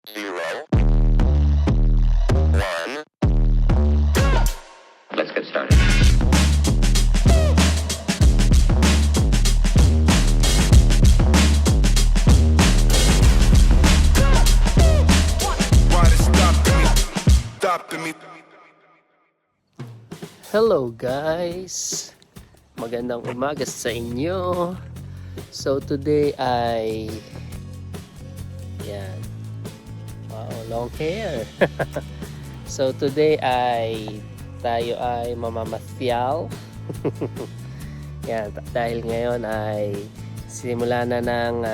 0, 1. Let's get started. Hello guys! Magandang umaga sa inyo. So today ay yan. Wow, long hair. So today ay tayo ay mamamasyal. Yan, dahil ngayon ay simula na ng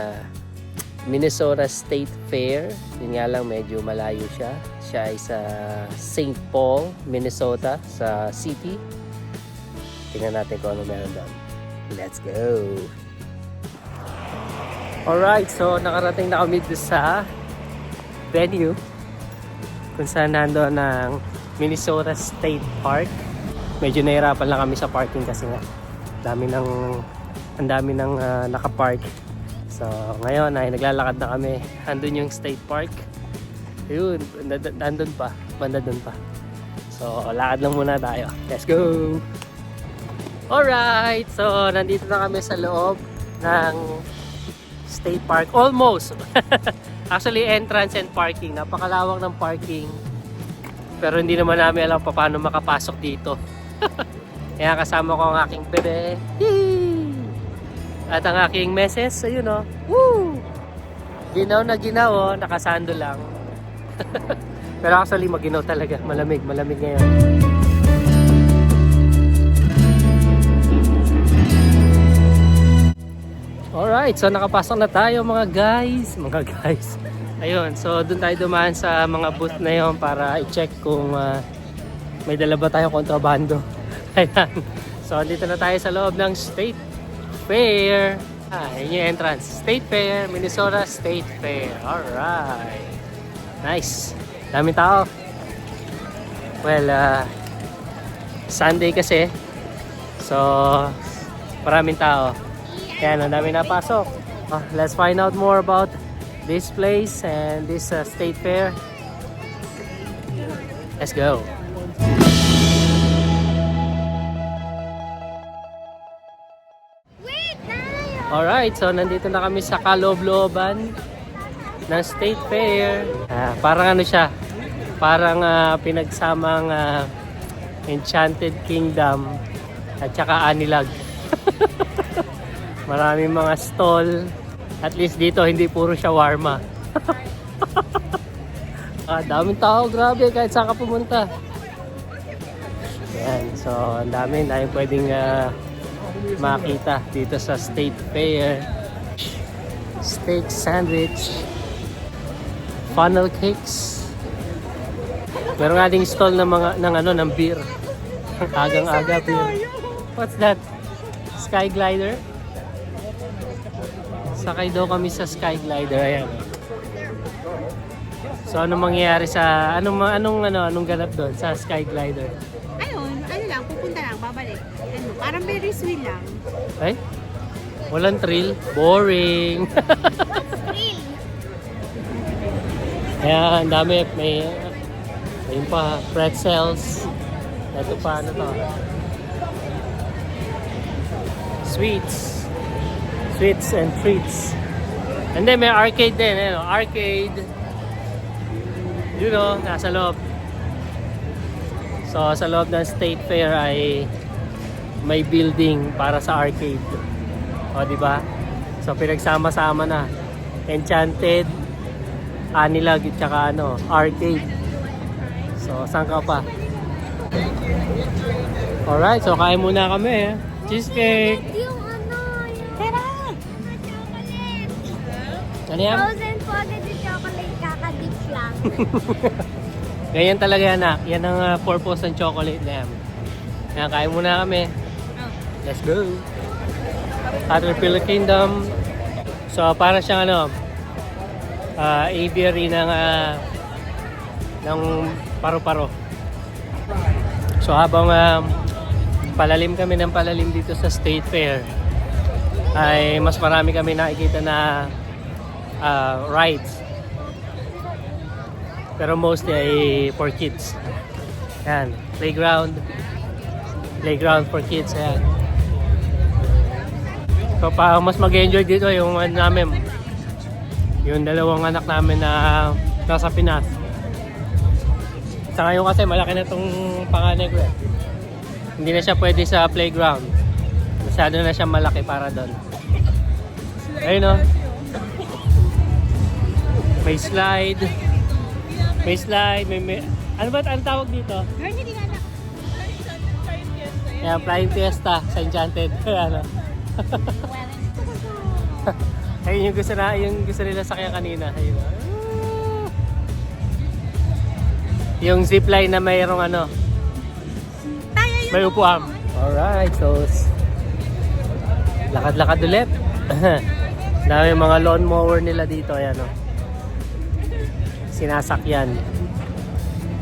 Minnesota State Fair. Yun nga lang, medyo malayo siya. Siya ay sa St. Paul, Minnesota, sa city. Tingnan natin kung ano meron doon. Let's go! Alright, so nakarating na kami sa venue kung saan nandoon ng Minnesota State Park. Medyo nahirapan lang kami sa parking kasi nga ang dami ng nakapark. So ngayon ay naglalakad na kami. Andun yung State Park. Ayun, nandun pa, banda dun pa. So lakad lang muna tayo. Let's go! Alright, so nandito na kami sa loob ng State Park. Almost! Actually, entrance and parking. Napakalawak ng parking. Pero hindi naman namin alam paano makapasok dito. Kaya kasama ko ang aking bebe. Yee! At ang aking meses. Ayun o. Woo! Ginaw na ginaw o. Nakasando lang. Pero actually, maginaw talaga. Malamig. Malamig ngayon. Alright, so nakapasok na tayo mga guys. Ayun, so doon tayo dumaan sa mga booth na yon para i-check kung may dala ba tayong kontrabando. Ayan. So dito na tayo sa loob ng State Fair. Yun yung entrance. State Fair, Minnesota State Fair. Alright. Nice. Daming tao. Well, Sunday kasi. So, maraming tao. Ayan, ang dami napasok. Let's find out more about this place and this state fair. Let's go. Alright, so nandito na kami sa kaloob-looban ng state fair. Parang ano siya? Parang pinagsamang Enchanted Kingdom at saka Anilag. Maraming mga stall. At least dito hindi puro shawarma. Daming tao, grabe kahit saan ka pumunta. Ayan, so ang dami pwedeng makita dito sa State Fair. Steak sandwich, funnel cakes. Meron nga ding stall ng beer. Agang-aga beer. What's that? Sky glider? Sakay daw kami sa sky glider. Ayan. So anong mangyayari sa anong ganap doon sa sky glider? Ayun, ano lang, pupunta lang, babalik. Parang Ferris wheel lang. Ay? Walang thrill? Boring. Thrill! Kaya ang dami, may pa pretzels. Ito pa ano to? Sweets and treats. And then may arcade din, arcade. Nasa loob. So sa loob ng State Fair ay may building para sa arcade. O, di ba? So pinagsama-sama na. Enchanted, Anilag, at saka arcade. So saan ka pa? Alright, so kain muna kami. Cheesecake. Yung Tara! Chocolate! Ano yan? Frozen spaghetti chocolate, kakadip lang. Ganyan talaga yan, anak. Yan ang purpose ng chocolate na yan. Kaya kain muna kami. Let's go. Caterpillar Kingdom. So para siyang aviary ng paru-paro. So habang palalim kami ng palalim dito sa State Fair, ay mas marami kami nakikita na rides. Pero mostly ay for kids. Ayan, playground. Playground for kids, ayan. So pa mas mag-enjoy dito yung ano namin, yung dalawang anak namin na nasa Pinas. Sa ngayon kasi malaki na itong panganay ko eh. Hindi na siya pwede sa playground. Masyado na siya malaki para doon. Ayun o. May slide. May slide. May... Ano ba ang tawag dito? Girl, hindi nga na. Ayan, Flying Fiesta sa Enchanted. Ano? Ayun yung gusto nila sakyan kanina. Ayun. Yung zipline na mayroong ano, may upuan. Alright, so lakad-lakad ulit. Dami mga lawn mower nila dito. Ayan o. Sinasakyan.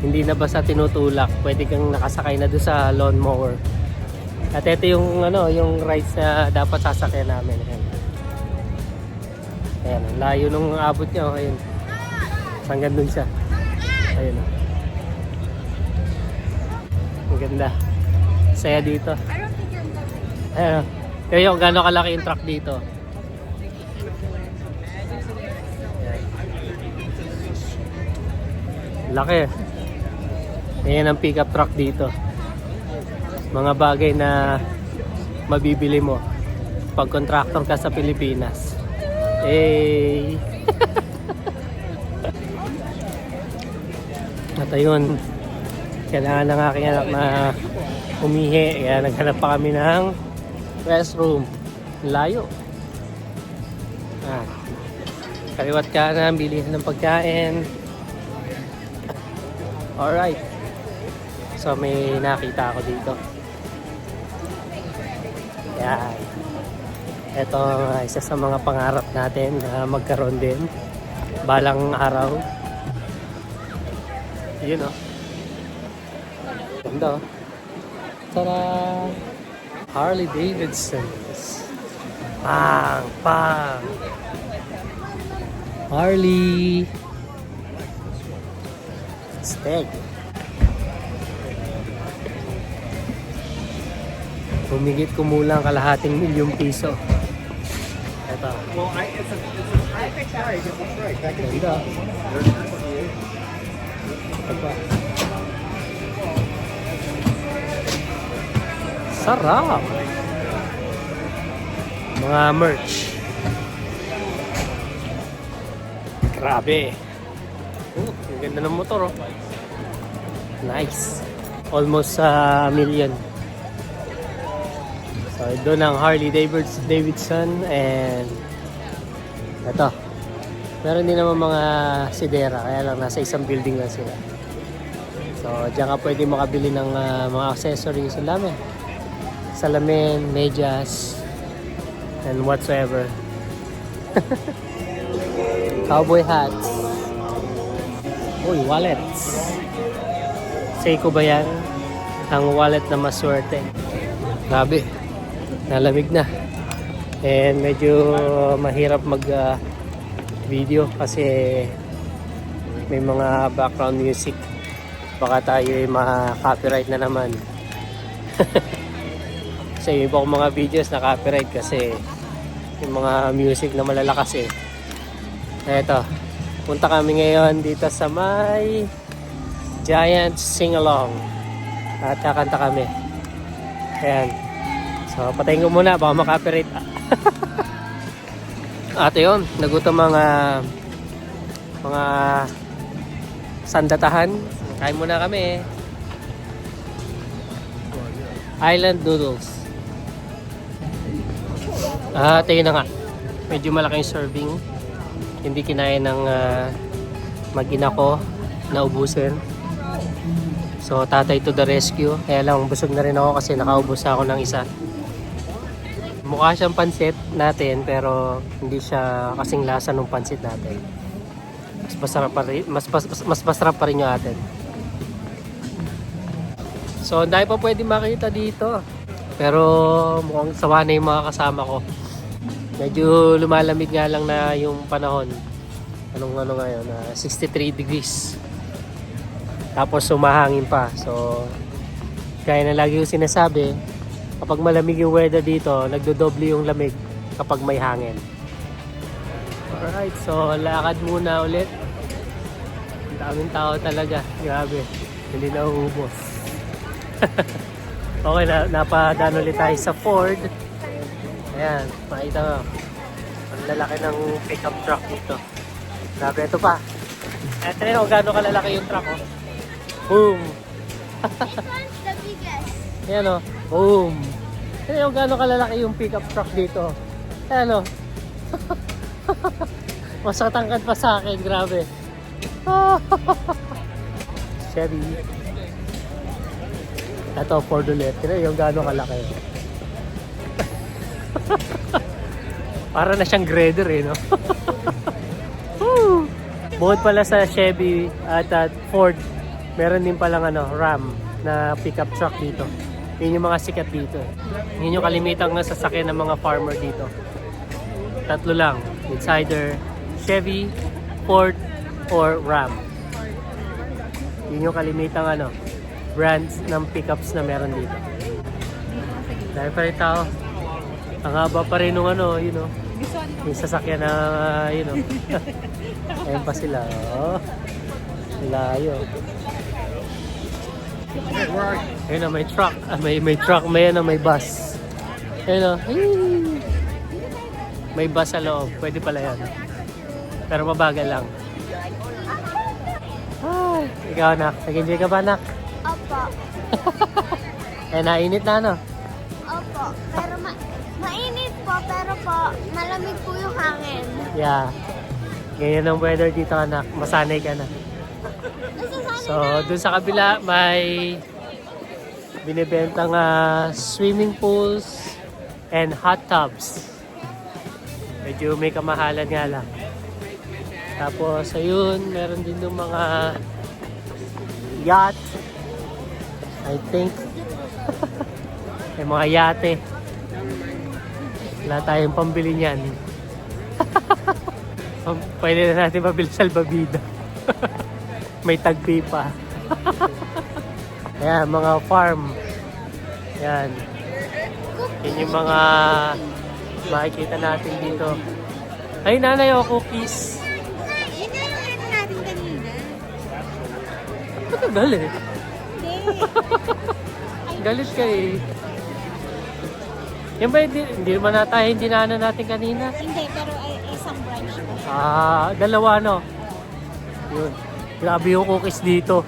Hindi na basta tinutulak. Pwede kang nakasakay na doon sa lawn mower. At ito yung ano, yung rides na dapat sasakyan namin. Ayan. Ayan, ang layo nung abot niya. Oh, ayun. Hanggang dun siya. Ayun. Oh. Ang ganda. Saya dito. Ayan. Oh. Kaya yung gano'ng kalaki yung truck dito. Ayan. Laki. Ayan ang pickup truck dito. Mga bagay na mabibili mo pag contractor ka sa Pilipinas. Eh. At ayun, kailangan ng aking anak na umihi. Kaya naghanap pa kami ng restroom. Layo. Kaliwat kanan, bilihan ng pagkain. Alright. So may nakita ako dito. Yan. Ito isa sa mga pangarap natin na magkaroon din balang araw. Yun o. Ganda o. Tara! Harley Davidson. Pang! Pang! Harley! Steg. Humigit kumulang kalahating milyong piso. Ito. Ganda. Ito. Sarap. Mga merch. Grabe. Ang ganda ng motor oh. Nice. Almost a million. So doon ang Harley Davidson and ito. Meron din naman mga sidera, kaya lang nasa isang building lang sila. So diyan ka pwede makabili ng mga accessories, salamin, medyas, and whatsoever. Cowboy hats. Uy, wallets. Seiko ba yan? Ang wallet na maswerte. Grabe. Nalamig na. And medyo mahirap mag video kasi may mga background music. Baka tayo ay ma-copyright na naman. Kasi yung iba kong mga videos na copyright kasi yung mga music na malalakas eh. Eto, punta kami ngayon dito sa may Giant Sing-Along at kakanta kami. Ayan. So patayin ko muna baka ma-copyright. At yun, nagutom mga sandatahan. Kain muna kami. Island noodles. At yun na nga. Medyo malaking serving. Hindi kinaya ng mag-ina ko na ubusin. So tatay to the rescue. Kaya lang busog na rin ako kasi nakaubos ako ng isa. Mukha siyang pansit natin pero hindi siya kasing lasa ng pansit natin. Mas masarap pa rin yung atin. So dahil pa pwede makita dito. Pero mukhang sawa na yung mga kasama ko. Medyo lumalamig nga lang na yung panahon. Anong ngayon? 63 degrees. Tapos sumahangin pa. So, gaya na lagi yung sinasabi, kapag malamig yung weather dito, nagdodoble yung lamig kapag may hangin. Alright, so lakad muna ulit. Ang daming tao talaga. Grabe, hindi na uubos. Okay, napadaan ulit tayo sa Ford. Ayan, makita mo. Ang lalaki ng pickup truck dito. Grabe, ito pa. Ito rin kung gaano kalalaki yung truck. Oh. Boom! This one's the biggest. Ayan o. Boom! Ito yung gaano kalalaki yung pickup truck dito. Ayan o. Mas matangkad pa sa akin. Grabe. Chevy. Ito, Ford ulit. Ito yung gaano kalaki. Para na siyang grader eh, no? Bukod pala sa Chevy at Ford, meron din palang Ram na pickup truck dito. Yun yung mga sikat dito. Yun yung kalimitang nasasakyan ng mga farmer dito. Tatlo lang. It's either Chevy, Ford, or Ram. Yun yung kalimitang brands ng pickups na meron dito. Dahil pa rin tao. Ang haba pa rin nung yung sasakyan na ayun pa sila. Oh. Layo. Ayun may truck. May truck, may bus. Ayun may bus sa loob. Pwede pala yan. Pero mabagal lang. Ay, ikaw anak. Nag-enjoy ka ba anak? Opo. Nainit na Opo. Pero mainit po, pero po, malamig po yung hangin. Yeah. Ganyan ang weather dito anak. Masanay ka na. So, dun sa kabila may binibentang swimming pools and hot tubs. Medyo may kamahalan nga lang. Tapos, ayun, meron din yung mga yacht. I think. May mga yate. Wala tayong pambili niyan. Pwede na natin mabili salbabida. May tagpi pa. Ayan, mga farm. Ayan. Yan yung mga makikita natin dito. Ay, nanay, cookies. Yun na yung ano natin kanina. Matagal eh. Hindi. Galit ka eh. Yan ba, hindi naman hindi na natin kanina. Hindi, pero isang branch po. Dalawa Yun. Grabe yung cookies dito.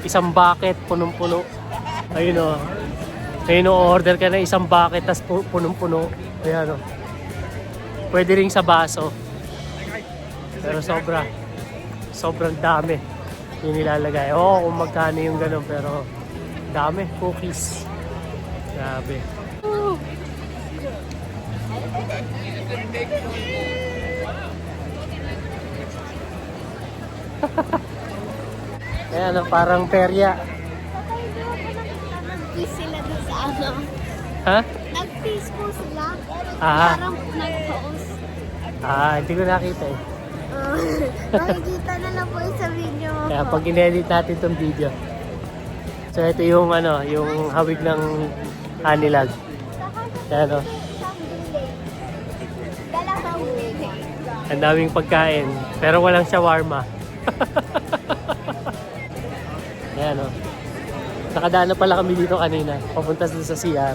Isang bucket, punong-puno. Ayun o. Ayun o, order ka na isang bucket, tas punong-puno. Ayan o. Pwede rin sa baso. Pero sobrang dami yung nilalagay. Oo, kung magkano yung ganun, pero dami, cookies. Grabe. Ayan, parang perya. Nag-peace sila dun sa Ha? Nag-peace po sila. Ah. Parang nag-pause. Hindi ko nakita eh. Makikita na lang po yung sa video mo Kaya po. pag in-edit natin itong video. So ito yung yung hawig ng Anilag. Ayan o. Dalawang Ang daming pagkain. Pero walang shawarma. Ayan o. Nakadaan na pala kami dito kanina. Papunta sa CR.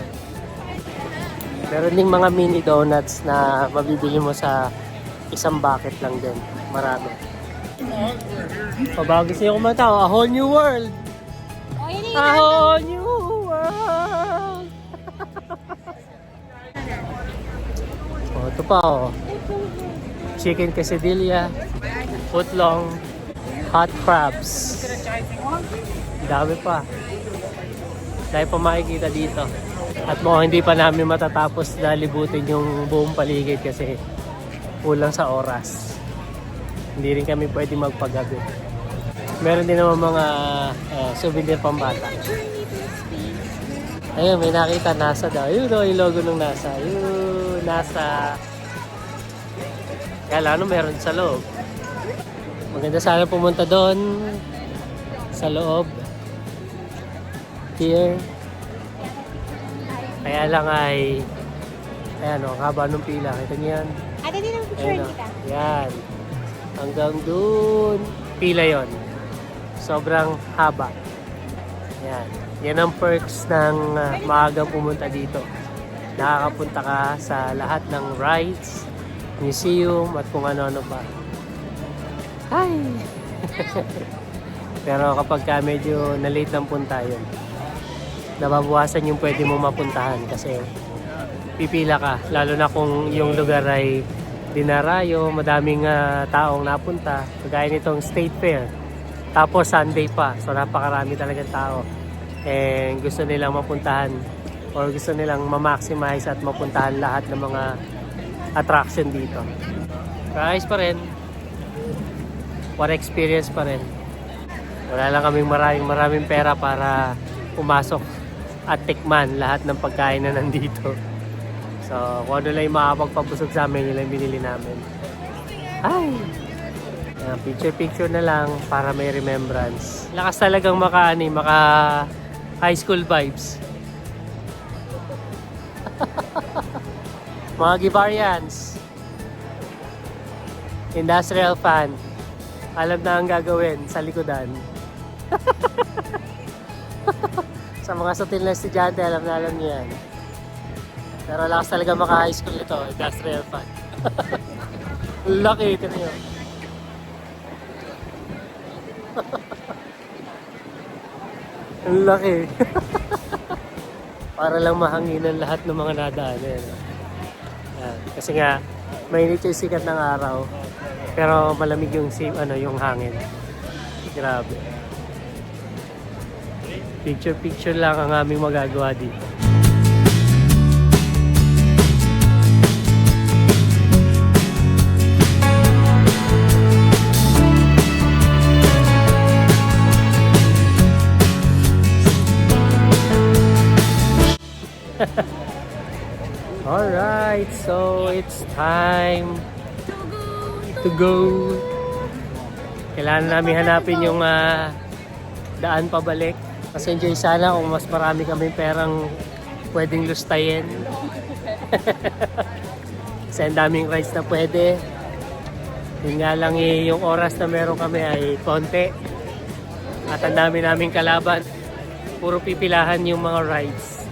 Meron ding mga mini donuts na mabibili mo sa isang bucket lang din. Marami. Pabago sa'yo kumanta. A whole new world! O, yun yung A whole new world! Ito pa chicken quesadilla, footlong, hot crabs. Dami pa. Dahil pa makikita dito. At mukhang hindi pa namin matatapos na libutin yung buong paligid kasi kulang sa oras. Hindi rin kami pwede magpagabi. Meron din naman mga souvenir pambata. Ayun, may nakita NASA daw. Yun yung logo ng NASA. Yun, NASA. Kaya meron sa loob. Maganda sana pumunta doon sa loob. Here. Kaya lang ay, ayan o, haba ng pila. Kita niyo yan? Ate, din ang picture Ayan o. kita. Yan. Hanggang dun. Pila yon. Sobrang haba. Yan. Yan ang perks ng maagang pumunta dito. Nakakapunta ka sa lahat ng rides, museum, at kung ano-ano pa. Hi! Pero kapag ka medyo na-late ng punta yun, nababawasan yung pwede mo mapuntahan kasi pipila ka. Lalo na kung yung lugar ay dinarayo, madaming taong napunta. Kagaya nitong State Fair. Tapos Sunday pa, so napakarami talagang tao. And gusto nilang mapuntahan or gusto nilang ma-maximize at mapuntahan lahat ng mga attraction dito. Price pa rin. What experience pa rin. Wala lang kaming maraming pera para pumasok at tikman lahat ng pagkain na nandito. So, kung ano lang yung makapagpabusog sa amin, yun lang binili namin. Ay! Picture-picture na lang para may remembrance. Lakas talagang maka high school vibes. Mga Gibarians. Industrial fan. Alam na ang gagawin sa likodan. Sa mga sutil na estudyante, alam niyo yan. Pero lakas talaga maka high school ito, industrial fan. Laki, ito niyo. Ang laki. Para lang mahanginan lahat ng mga nadaanan. Yan. Kasi nga, mainit yung sikat ng araw. Pero malamig yung yung hangin. Grabe. Picture-picture lang ang aming magagawa dito. Alright, so it's time to go. Kailangan namin hanapin yung daan pabalik. Kasi enjoy sana kung mas marami kami perang pwedeng lustayin. Kasi ang daming rides na pwede. Yun nga lang yung oras na meron kami ay konti. At ang dami naming kalaban. Puro pipilahan yung mga rides.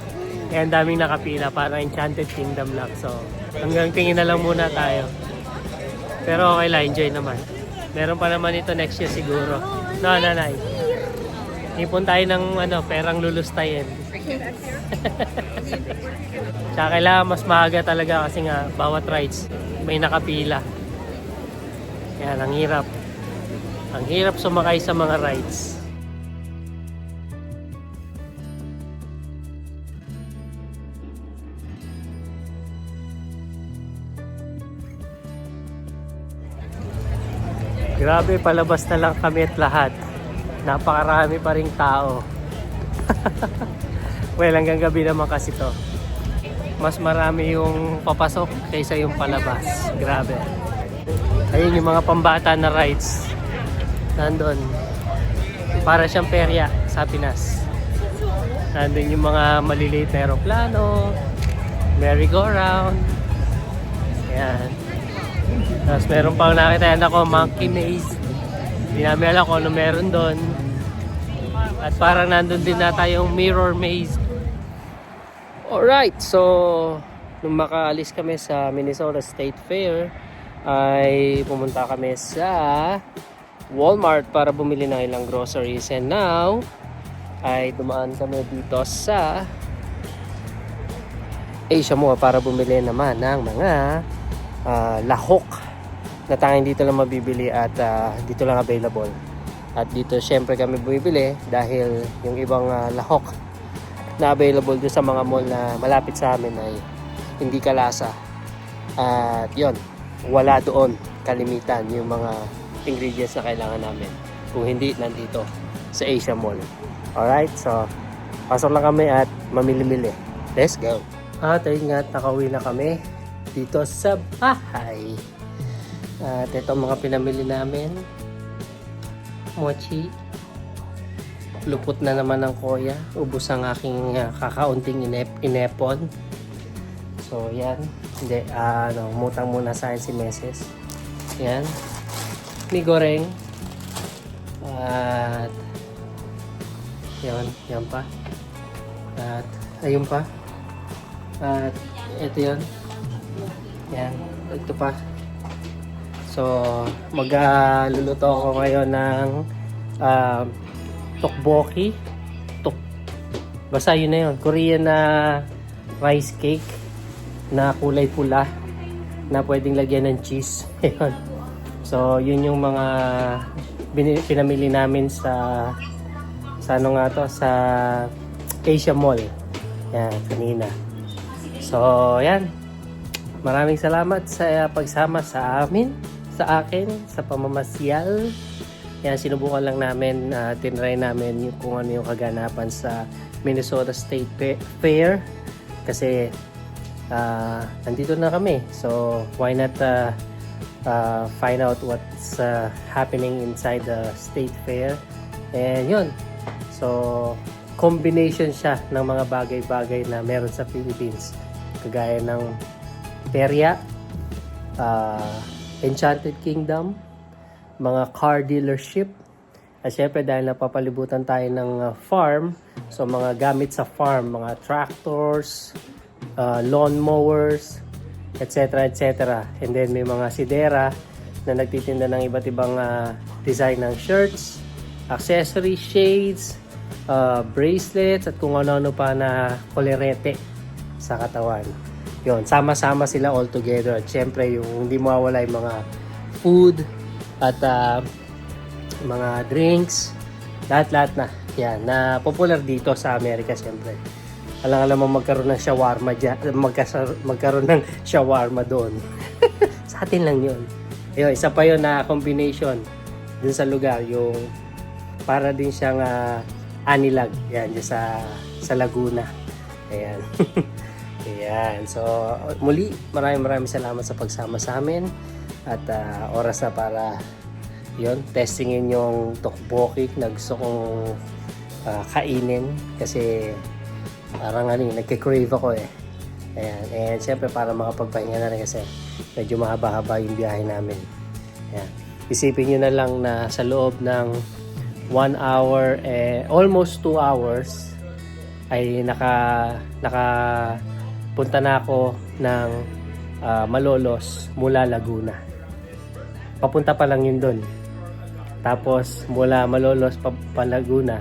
Kaya ang daming nakapila, parang Enchanted Kingdom lang. So, hanggang tingin na lang muna tayo. Pero okay lang, enjoy naman. Meron pa naman ito next year siguro. No, nanay. Ipon tayo ng perang lulustayin. Tsaka kailangan mas maaga talaga kasi nga bawat rides may nakapila. Kaya ang hirap. Ang hirap sumakay sa mga rides. Grabe, palabas na lang kami at lahat. Napakarami pa ring tao. Well, hanggang gabi naman kasi to. Mas marami yung papasok kaysa yung palabas. Grabe. Ayun yung mga pambata na rides. Nandun. Para siyang perya sa Pinas. Nandun yung mga maliliit na aeroplano. Merry-go-round. Ayan. Tapos meron pang nakita ako, monkey maze. Hindi namin alam kung ano meron doon. At parang nandun din na tayong mirror maze. Alright, so nung makaalis kami sa Minnesota State Fair, ay pumunta kami sa Walmart para bumili ng ilang groceries. And now, ay dumaan kami dito sa Asia Mall para bumili naman ng mga lahok na tanging dito lang mabibili at dito lang available. At dito syempre kami bumibili dahil yung ibang lahok na available doon sa mga mall na malapit sa amin ay hindi kalasa. At yun, wala doon kalimitan yung mga ingredients na kailangan namin. Kung hindi, nandito sa Asia Mall. Alright, so pasok lang kami at mamili-mili. Let's go! At ayun nga, nakauwi na kami dito sa bahay. At ito mga pinamili namin. Mochi. lupot na naman ng koya. Ubus ang aking kakaunting inepon. So, yan. Hindi, umutang muna sa akin si Meses. Yan. May goreng. At, yan pa. At, ayun pa. At, ito yun. Yan. Ito pa. So, magluluto ako ngayon ng tteokbokki. Basta yun na yun. Korean na rice cake na kulay pula na pwedeng lagyan ng cheese. Ayun. So, yun yung mga pinamili namin sa ano nga to, sa Asia Mall. Yan, kanina. So, yan. Maraming salamat sa pagsama sa akin, sa pamamasyal. Yan, sinubukan lang namin, tinry namin yung kung ano yung kaganapan sa Minnesota State Fair. Kasi, nandito na kami. So, why not find out what's happening inside the State Fair. And yun. So, combination siya ng mga bagay-bagay na meron sa Philippines. Kagaya ng Perya, Enchanted Kingdom, mga car dealership. At syempre dahil napapalibutan tayo ng farm, so mga gamit sa farm, mga tractors, lawn mowers, etc. etc. And then may mga sidera na nagtitinda ng iba't ibang design ng shirts, accessories, shades, bracelets, at kung ano-ano pa na kolerete sa katawan. Yun, sama-sama sila all together. At syempre, yung hindi mawawala yung mga food at mga drinks, lahat-lahat na. Yan, na popular dito sa Amerika syempre. Alam mo magkaroon ng shawarma dyan, magkaroon ng shawarma doon. Sa atin lang yun. Ayun, isa pa yun na combination dun sa lugar, yung para din siyang anilag. Yan, dyan sa Laguna. Ayan. Ayan. So, muli, maraming salamat sa pagsama sa amin. At oras na para yun, testingin yung tteokbokki na gusto kong kainin. Kasi parang nagka-crave ako eh. Ayan. And syempre para makapagpahinga na rin kasi medyo mahaba-haba yung biyahe namin. Ayan. Isipin nyo na lang na sa loob ng 1 hour, almost 2 hours, ay nakapunta na ako ng Malolos mula Laguna. Papunta pa lang yun doon. Tapos mula Malolos pa Laguna,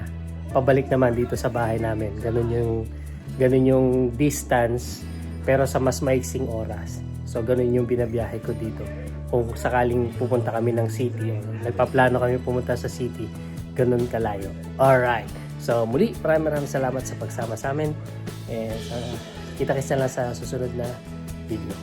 pabalik naman dito sa bahay namin. Ganun yung distance pero sa mas maiksing oras. So ganun yung binabiyahe ko dito. Kung sakaling pupunta kami ng city, nagpaplano kami pumunta sa city, ganun kalayo. Alright. So muli, maraming salamat sa pagsama sa amin. Kita-kits na lang sa susunod na video.